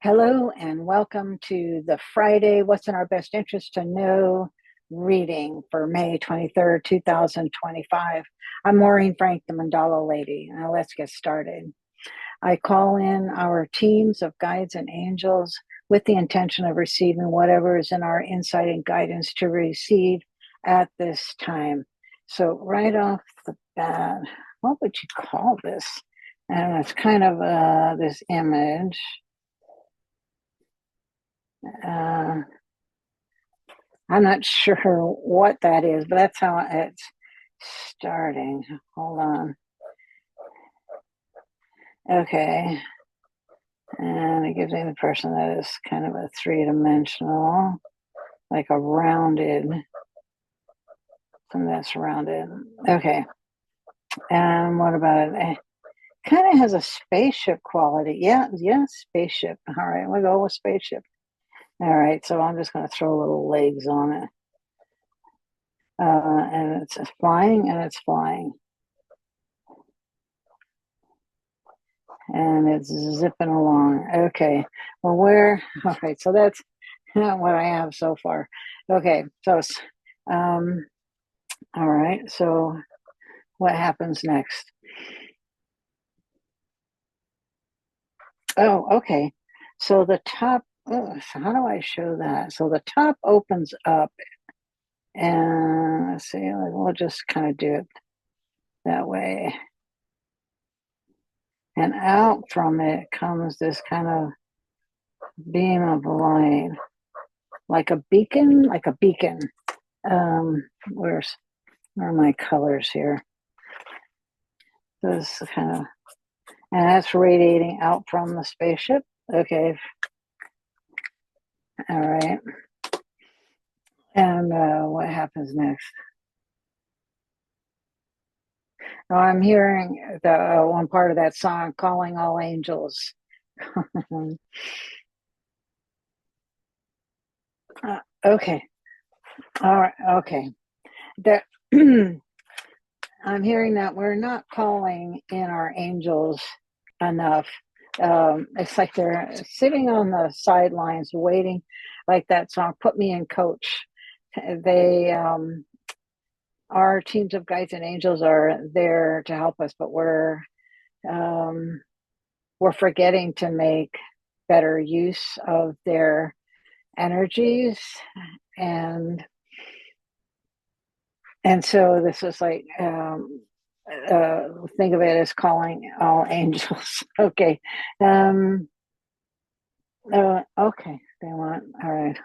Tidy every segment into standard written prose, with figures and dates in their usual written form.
Hello and welcome to the Friday What's in Our Best Interest to Know reading for May 23rd, 2025. I'm Maureen Frank, the Mandala Lady. Now let's get started. I call in our teams of guides and angels with the intention of receiving whatever is in our insight and guidance to receive at this time. So right off the bat, what would you call this? And it's kind of this image. I'm not sure what that is, but that's how it's starting. Hold on. Okay. And it gives me the person that is kind of a three-dimensional, like a rounded, something that's rounded. Okay. And what about it? It kind of has a spaceship quality. Yeah, spaceship. All right, we'll go with spaceship. All right, so I'm just going to throw little legs on it. And it's flying, and it's flying. And it's zipping along. Okay, well, all right, so that's not what I have so far. Okay, so, all right, so what happens next? Oh, okay, so the top, so how do I show that? So the top opens up, and let's see, we'll just kind of do it that way. And out from it comes this kind of beam of light, like a beacon, where are my colors here? This kind of, and that's radiating out from the spaceship. Okay. All right. And what happens next? Oh, I'm hearing the one part of that song, "Calling All Angels." Okay. All right. Okay. That I'm hearing that we're not calling in our angels enough. It's like they're sitting on the sidelines waiting, like that song, "Put Me in Coach." They, our teams of guides and angels are there to help us, but um, we're forgetting to make better use of their energies, and so this is like, think of it as calling all angels. Okay. Okay. They want, all right.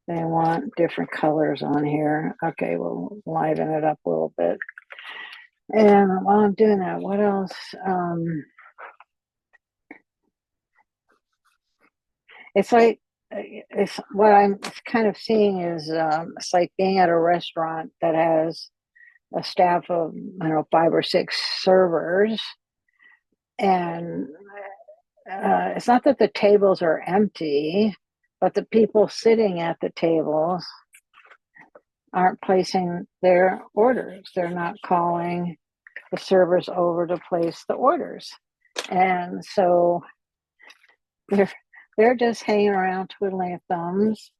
They want different colors on here. Okay, we'll liven it up a little bit. And while I'm doing that, what else? It's like, it's what I'm kind of seeing is it's like being at a restaurant that has a staff of, I don't know, 5 or 6 servers. And it's not that the tables are empty, but the people sitting at the tables aren't placing their orders. They're not calling the servers over to place the orders. And so they're just hanging around twiddling their thumbs.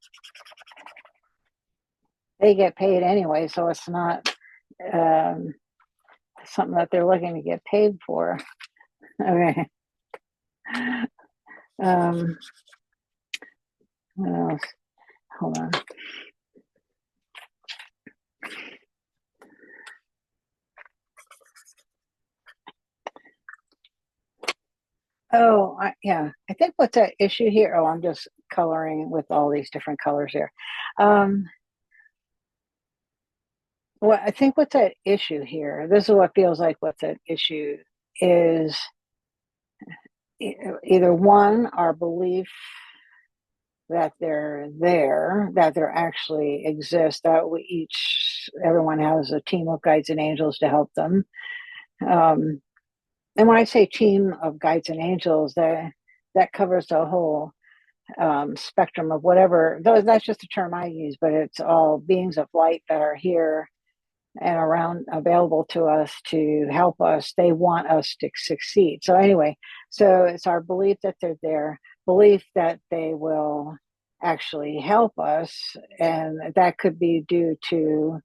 They get paid anyway, so it's not something that they're looking to get paid for. Okay. What else? Hold on. Oh, yeah. I think what's at issue here. Oh, I'm just coloring with all these different colors here. Well, I think what's at issue here, this is what feels like what's at issue, is either one, our belief that they're there, that they actually exist, that everyone has a team of guides and angels to help them. And when I say team of guides and angels, that covers the whole spectrum of whatever. That's just a term I use, but it's all beings of light that are here and around available to us to help us. They want us to succeed. So anyway, so it's our belief that they're there, belief that they will actually help us, and that could be due to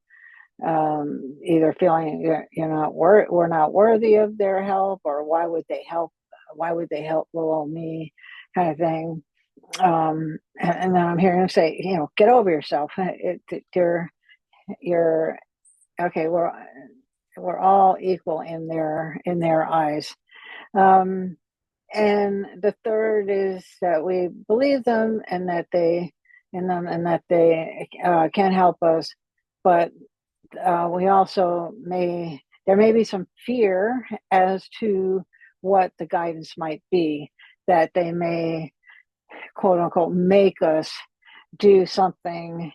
either feeling we're not worthy of their help, or why would they help? Why would they help little old me, kind of thing. And then I'm hearing them say, get over yourself. You're okay. We're all equal in their eyes. Um, and the third is that we believe them, and that they can help us, but we also there may be some fear as to what the guidance might be, that they may, quote unquote, make us do something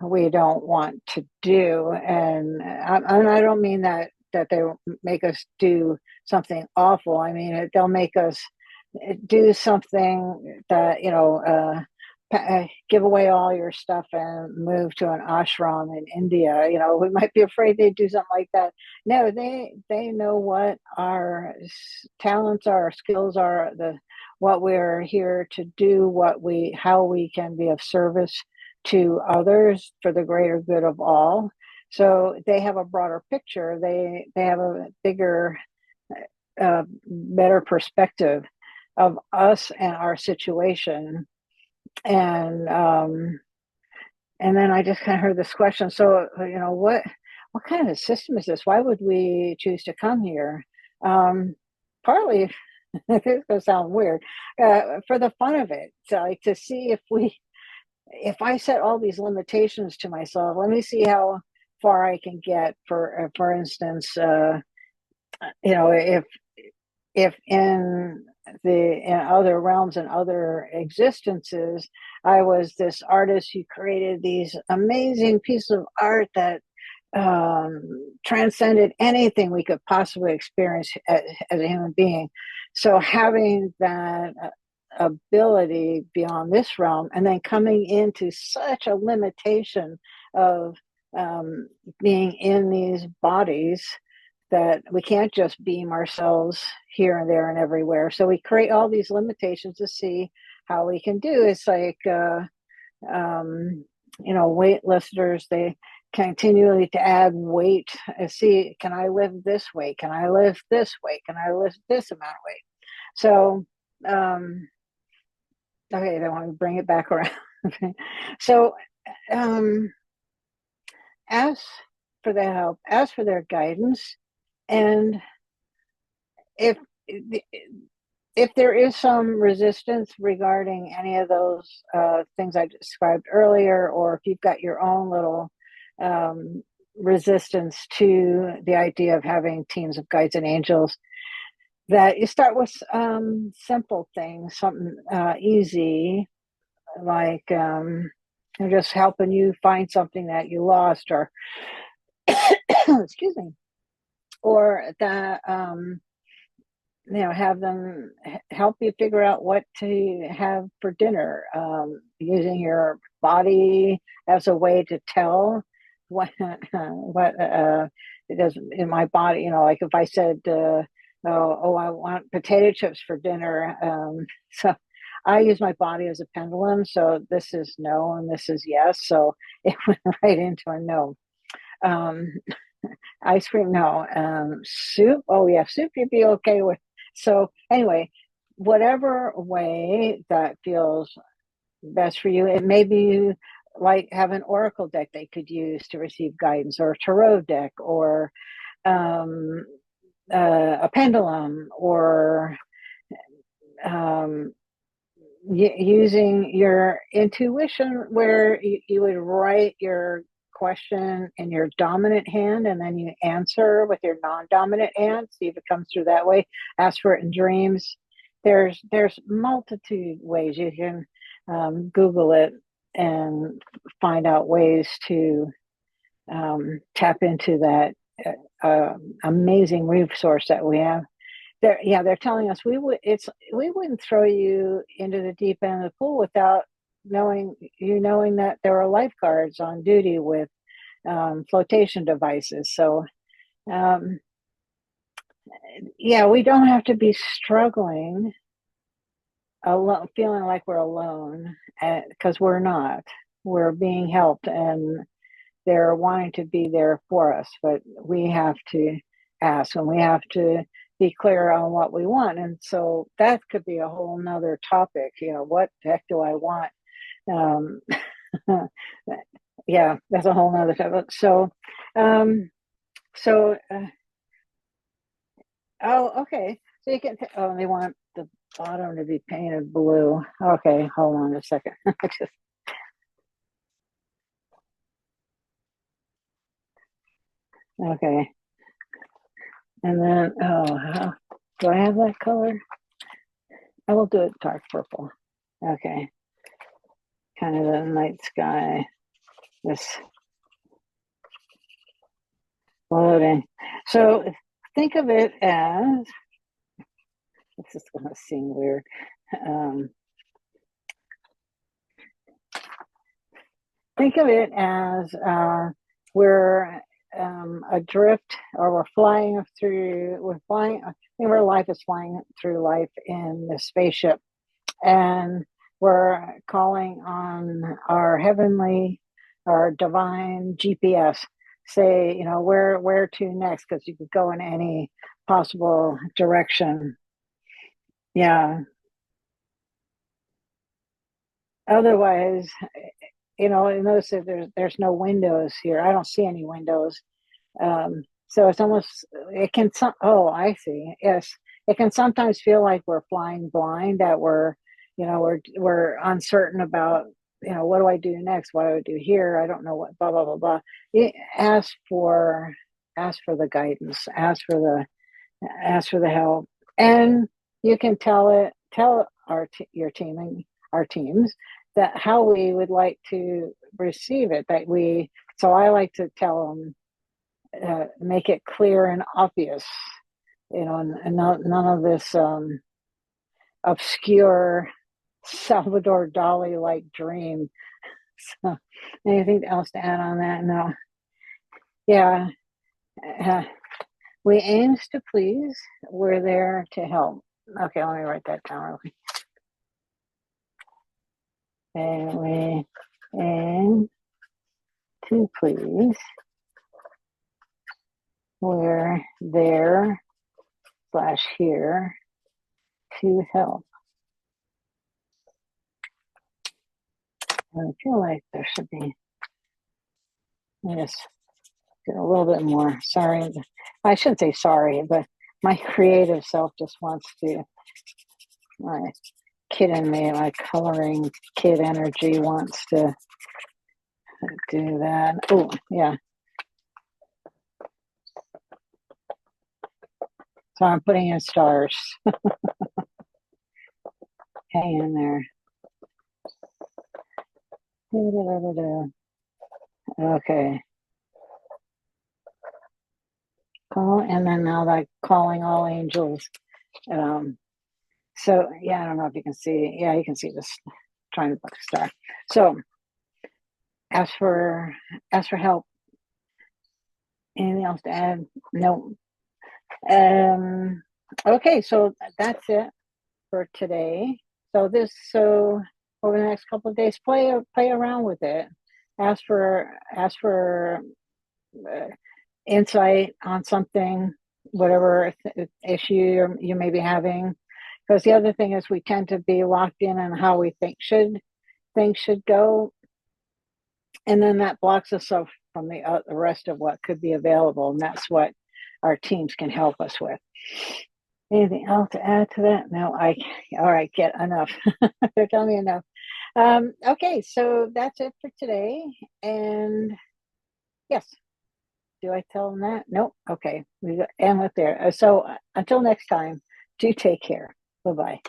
we don't want to do. And I don't mean that they make us do something awful. I mean, they'll make us do something that, give away all your stuff and move to an ashram in India. We might be afraid they'd do something like that. No, they know what our talents are, our skills are, what we're here to do, how we can be of service to others for the greater good of all. So they have a broader picture. They have a bigger, better perspective of us and our situation. And then I just kind of heard this question. So, what kind of a system is this? Why would we choose to come here? Partly, this is going to sound weird, for the fun of it. So, like, to see if I set all these limitations to myself, let me see how far I can get. For instance, if in other realms and other existences, I was this artist who created these amazing pieces of art that transcended anything we could possibly experience as a human being. So having that ability beyond this realm, and then coming into such a limitation of being in these bodies, that we can't just beam ourselves here and there and everywhere. So we create all these limitations to see how we can do. It's like, weightlifters, they continually to add weight. See, can I lift this weight? Can I lift this weight? Can I lift this amount of weight? So, okay, I want to bring it back around. So, ask for their help, ask for their guidance. And if there is some resistance regarding any of those things I described earlier, or if you've got your own little resistance to the idea of having teams of guides and angels, that you start with simple things, something easy, like just helping you find something that you lost, or excuse me, or that have them help you figure out what to have for dinner, using your body as a way to tell what it does in my body. Like if I said, I want potato chips for dinner. So I use my body as a pendulum. So this is no, and this is yes. So it went right into a no. Ice cream, no. Soup, oh yeah, soup you'd be okay with. So anyway, whatever way that feels best for you. It may be like have an oracle deck they could use to receive guidance, or a tarot deck, or a pendulum, or using your intuition, where you would write your question in your dominant hand, and then you answer with your non-dominant hand, see if it comes through that way. Ask for it in dreams. There's multitude ways you can Google it and find out ways to tap into that amazing resource that we have. They're telling us we wouldn't throw you into the deep end of the pool without knowing that there are lifeguards on duty with flotation devices. So um, yeah, we don't have to be struggling alone, feeling like we're alone, because we're not. We're being helped, and they're wanting to be there for us, but we have to ask, and we have to be clear on what we want. And so that could be a whole nother topic. What the heck do I want? Um, yeah, that's a whole nother topic. Um, so, oh, okay. So you can, oh, they want the bottom to be painted blue. Okay, hold on a second. Just, okay. And then, oh, do I have that color? I will do it dark purple. Okay. Kind of the night sky. This floating. So think of it as, this is going to seem weird. Um, think of it as we're adrift, or we're flying, I think our life is flying through life in the spaceship, and we're calling on our divine GPS. Say, where to next, because you could go in any possible direction. Yeah. Otherwise, and notice that there's no windows here. I don't see any windows. So it's almost, oh, I see. Yes. It can sometimes feel like we're flying blind, that we're uncertain about, what do I do next? What do I do here? I don't know what, blah, blah, blah, blah. Ask for the guidance, ask for the help. And you can tell your our teams, that how we would like to receive it, so I like to tell them, make it clear and obvious, and none of this obscure Salvador Dali like dream. So, anything else to add on that? No. Yeah. Uh, we aims to please. We're there to help. Okay, let me write that down real quick. And we aim to please. We're there / here to help. I feel like there should be, yes, get a little bit more. Sorry, I shouldn't say sorry, but my creative self just wants to, my kid in me, my coloring kid energy wants to do that. Oh, yeah. So I'm putting in stars. Hang in there. Okay. And then now, like, calling all angels. So yeah, I don't know if you can see. Yeah, you can see this. Trying to book a star. So ask for help. Anything else to add? No. Okay, so that's it for today. So over the next couple of days, play around with it. Ask for insight on something, whatever issue you may be having. Because the other thing is, we tend to be locked in on how we think things should go, and then that blocks us off from the rest of what could be available, and that's what our teams can help us with. Anything else to add to that? No, all right, get enough. They're telling me enough. Okay, so that's it for today. And yes, do I tell them that? Nope. Okay, we end with there. So until next time, do take care. Bye bye.